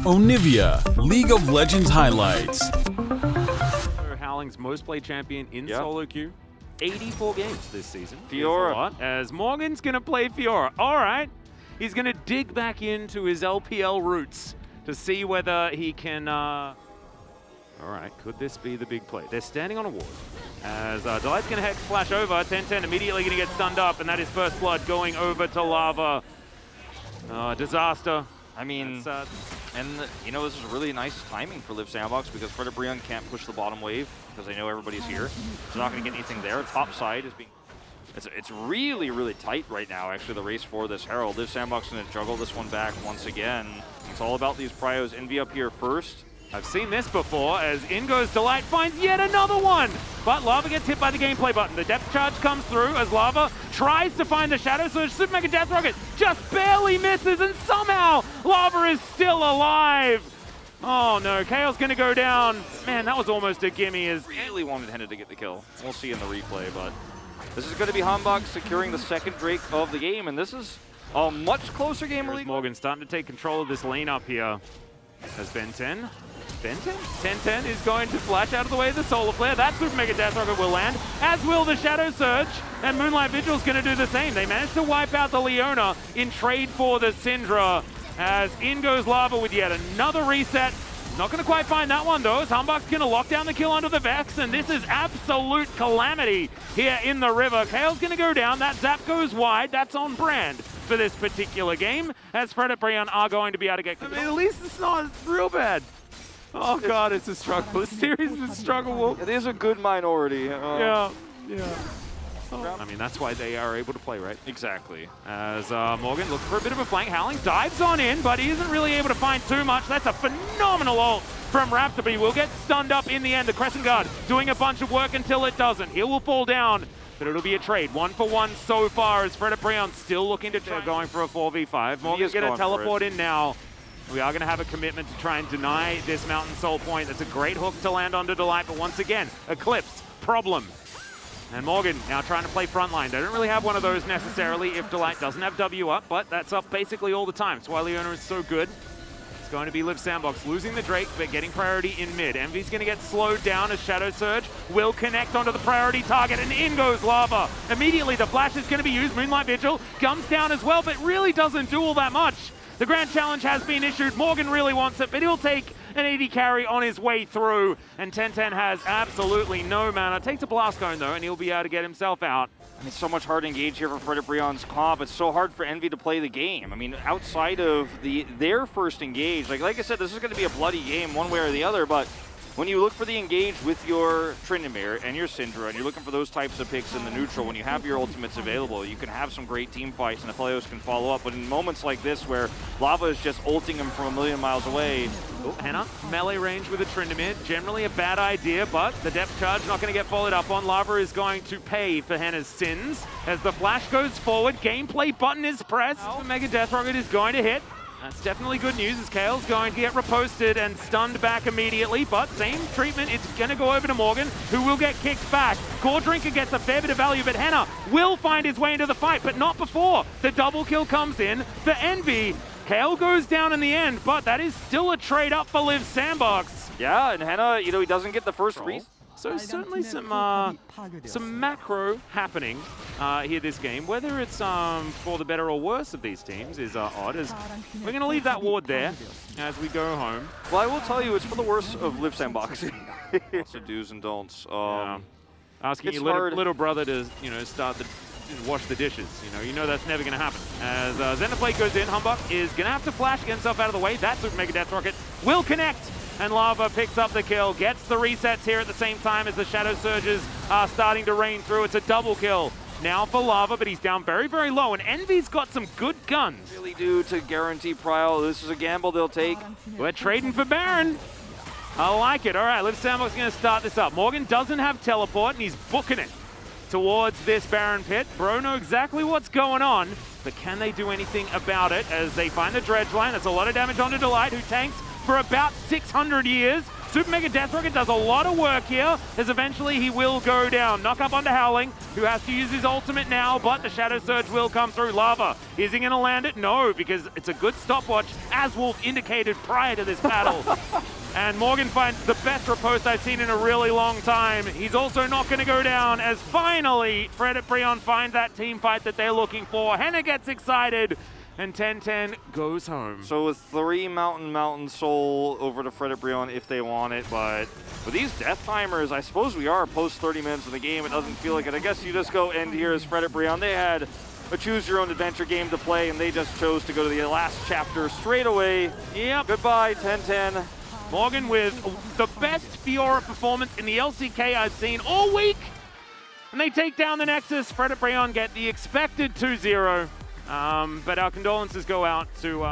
Onivia, League of Legends highlights. Howling's most played champion in solo queue. 84 games this season. Fiora. As Morgan's going to play Fiora. All right. He's going to dig back into his LPL roots to see whether he can... All right, could this be the big play? They're standing on a ward. As Delight's going to hex flash over. 10-10 immediately going to get stunned up, and that is first blood going over to Lava. Disaster. I mean, and you know, this is really nice timing for Liiv SANDBOX because Fredit BRION can't push the bottom wave because they know everybody's here. They're not going to get anything there. Top side is being... It's really, really tight right now, actually, the race for this Herald. Liiv SANDBOX going to juggle this one back once again. It's all about these prios. Envy up here first. I've seen this before, as in goes Delight, finds yet another one! But Lava gets hit by the gameplay button. The depth charge comes through as Lava tries to find the Shadow Surge. Super Mega Death Rocket just barely misses, and somehow Lava is still alive! Oh no, Kale's gonna go down. Man, that was almost a gimme. As Really wanted Henna to get the kill. We'll see in the replay, but this is going to be Hanbok securing the second Drake of the game, and this is a much closer game. Morgan starting to take control of this lane up here. As Ben10? 10-10 is going to flash out of the way of the Solar Flare. That Super Mega Death Rocket will land, as will the Shadow Surge, and Moonlight Vigil's going to do the same. They managed to wipe out the Leona in trade for the Syndra, as in goes Lava with yet another reset. Not going to quite find that one, though, as Hanbok's going to lock down the kill under the Vex, and this is absolute calamity here in the river. Kale's going to go down. That zap goes wide. That's on brand for this particular game, as Fredit BRION are going to be able to get... I mean, at least it's not real bad. Oh god, it's a struggle. This series is a struggle. It is a good minority. Yeah. Oh. I mean, that's why they are able to play, right? Exactly. As Morgan looking for a bit of a flank. Howling dives on in, but he isn't really able to find too much. That's a phenomenal ult from Raptor, but he will get stunned up in the end. The Crescent Guard doing a bunch of work until it doesn't. He will fall down, but it'll be a trade. 1-for-1 so far as Fredit BRION still looking to try going for a 4v5. Morgan's going to teleport in now. We are going to have a commitment to try and deny this Mountain Soul point. That's a great hook to land onto Delight, but once again, Eclipse, problem. And Morgan now trying to play frontline. They don't really have one of those necessarily if Delight doesn't have W up, but that's up basically all the time. That's why Leona is so good. It's going to be Liiv SANDBOX losing the Drake, but getting priority in mid. Envy's going to get slowed down as Shadow Surge will connect onto the priority target, and in goes Lava. Immediately, the flash is going to be used. Moonlight Vigil comes down as well, but really doesn't do all that much. The Grand Challenge has been issued. Morgan really wants it, but he'll take an 80 carry on his way through. And 10-10 has absolutely no mana. Takes a blast cone, though, and he'll be able to get himself out. And it's so much hard to engage here for Fredit BRION's comp. It's so hard for Envy to play the game. I mean, outside of their first engage, like I said, this is going to be a bloody game one way or the other, but when you look for the engage with your Tryndamere and your Syndra, and you're looking for those types of picks in the neutral, when you have your ultimates available, you can have some great team fights, and the players can follow up. But in moments like this, where Lava is just ulting him from a million miles away... Oh, Henna, melee range with a Tryndamere. Generally a bad idea, but the depth charge not going to get followed up on. Lava is going to pay for Henna's sins. As the flash goes forward, gameplay button is pressed. The Mega Death Rocket is going to hit. That's definitely good news, as Kale's going to get reposted and stunned back immediately, but same treatment, it's going to go over to Morgan, who will get kicked back. Core Drinker gets a fair bit of value, but Henna will find his way into the fight, but not before the double kill comes in for Envy. Kale goes down in the end, but that is still a trade up for Liiv SANDBOX. Yeah, and Henna, you know, he doesn't get the first read. So certainly some macro happening here this game. Whether it's for the better or worse of these teams is odd, as we're going to leave that ward there as we go home. Well, I will tell you, it's for the worse of Liiv SANDBOX. Lots of do's and don'ts. Asking your little brother to, you know, wash the dishes. You know that's never going to happen. As Xenoblade goes in, Hanbok is going to have to flash, get himself out of the way. That Super Mega Death Rocket will connect. And Lava picks up the kill, gets the resets here at the same time as the Shadow Surges are starting to rain through. It's a double kill now for Lava, but he's down very, very low, and Envy's got some good guns. Really do to guarantee Prio. This is a gamble they'll take. We're trading for Baron. I like it. All right, Liiv SANDBOX is going to start this up. Morgan doesn't have teleport, and he's booking it towards this Baron pit. Bro know exactly what's going on, but can they do anything about it as they find the dredge line? That's a lot of damage onto Delight, who tanks for about 600 years. Super Mega Death Rocket does a lot of work here, as eventually he will go down. Knock up onto Howling, who has to use his ultimate now, but the Shadow Surge will come through. Lava, is he gonna land it? No, because it's a good stopwatch, as Wolf indicated prior to this battle. And Morgan finds the best riposte I've seen in a really long time. He's also not going to go down, as finally Fredit BRION find that team fight that they're looking for. Henna gets excited, and 10-10 goes home. So with 3 Mountain Soul over to Fredit BRION if they want it, but with these death timers, I suppose we are post 30 minutes of the game. It doesn't feel like it. I guess you just go end here as Fredit BRION. They had a choose-your-own-adventure game to play, and they just chose to go to the last chapter straight away. Yep. Goodbye, 10-10. Morgan with the best Fiora performance in the LCK I've seen all week. And they take down the Nexus. Fredit BRION get the expected 2-0. But our condolences go out to